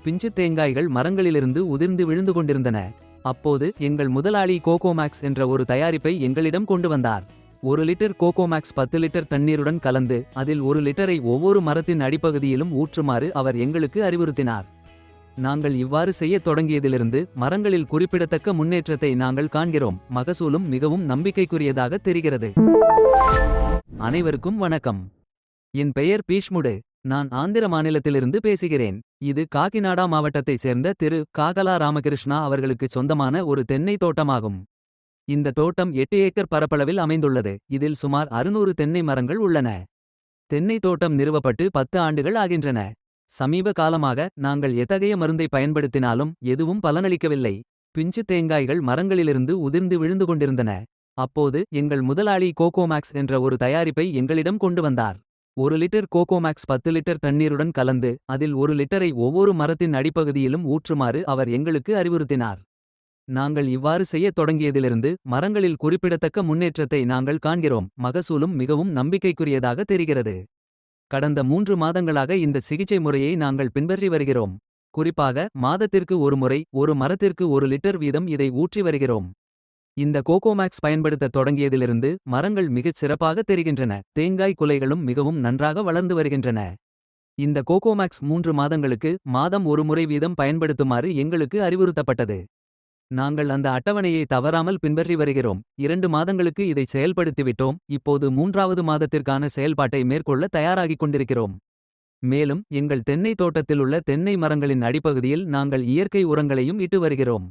பிஞ்சுத் தேங்காய்கள் மரங்களிலிருந்து உதிர்ந்து விழுந்து கொண்டிருந்தன. அப்போது எங்கள் முதலாளி கோகோமேக்ஸ் என்ற ஒரு தயாரிப்பை எங்களிடம் கொண்டு வந்தார். 1 லிட்டர் கோகோமேக்ஸ் 10 லிட்டர் தண்ணீருடன் கலந்து அதில் 1 லிட்டரை ஒவ்வொரு மரத்தின் அடிப்பகுதியிலும் ஊற்றுமாறு அவர் எங்களுக்கு அறிவுறுத்தினார். நாங்கள் இவ்வாறு செய்யத் தொடங்கியதிலிருந்து மரங்களில் குறிப்பிடத்தக்க முன்னேற்றத்தை நாங்கள் காண்கிறோம். மகசூலும் மிகவும் நம்பிக்கைக்குரியதாக தெரிகிறது. அனைவருக்கும் வணக்கம். என் பெயர் பீஷ்முடு. நான் ஆந்திர மாநிலத்திலிருந்து பேசுகிறேன். இது காகிநாடா மாவட்டத்தைச் சேர்ந்த திரு காகலா ராமகிருஷ்ணா அவர்களுக்குச் சொந்தமான ஒரு தென்னை தோட்டமாகும். இந்த தோட்டம் 8 ஏக்கர் பரப்பளவில் அமைந்துள்ளது. இதில் சுமார் 600 தென்னை மரங்கள் உள்ளன. தென்னை தோட்டம் நிறுவப்பட்டு 10 ஆண்டுகள் ஆகின்றன. சமீப காலமாக நாங்கள் எத்தகைய மருந்தை பயன்படுத்தினாலும் எதுவும் பலனளிக்கவில்லை. பிஞ்சு தேங்காய்கள் மரங்களிலிருந்து உதிர்ந்து விழுந்து கொண்டிருந்தன. அப்போது எங்கள் முதலாளி கோகோமேக்ஸ் என்ற ஒரு தயாரிப்பை எங்களிடம் கொண்டு வந்தார். 1 லிட்டர் கோகோமேக்ஸ் 10 லிட்டர் தண்ணீருடன் கலந்து அதில் 1 லிட்டரை ஒவ்வொரு மரத்தின் அடிப்பகுதியிலும் ஊற்றுமாறு அவர் எங்களுக்கு அறிவுறுத்தினார். நாங்கள் இவ்வாறு செய்யத் தொடங்கியதிலிருந்து மரங்களில் குறிப்பிடத்தக்க முன்னேற்றத்தை நாங்கள் காண்கிறோம். மகசூலும் மிகவும் நம்பிக்கைக்குரியதாக தெரிகிறது. கடந்த 3 மாதங்களாக இந்த சிகிச்சை முறையை நாங்கள் பின்பற்றி வருகிறோம். குறிப்பாக மாதத்திற்கு ஒரு முறை ஒரு மரத்திற்கு 1 லிட்டர் வீதம் இதை ஊற்றி வருகிறோம். இந்த கோகோமேக்ஸ் பயன்படுத்தத் தொடங்கியதிலிருந்து மரங்கள் மிகச் சிறப்பாக தெரிகின்றன. தேங்காய் குலைகளும் மிகவும் நன்றாக வளர்ந்து வருகின்றன. இந்த கோகோமேக்ஸ் 3 மாதங்களுக்கு மாதம் ஒரு முறை வீதம் பயன்படுத்துமாறு எங்களுக்கு அறிவுறுத்தப்பட்டது. நாங்கள் அந்த அட்டவணையை தவறாமல் பின்பற்றி வருகிறோம். 2 மாதங்களுக்கு இதை செயல்படுத்திவிட்டோம். இப்போது 3வது மாதத்திற்கான செயல்பாட்டை மேற்கொள்ள தயாராகிக் கொண்டிருக்கிறோம். மேலும் எங்கள் தென்னை தோட்டத்திலுள்ள தென்னை மரங்களின் அடிப்பகுதியில் நாங்கள் இயற்கை உரங்களையும் இட்டு வருகிறோம்.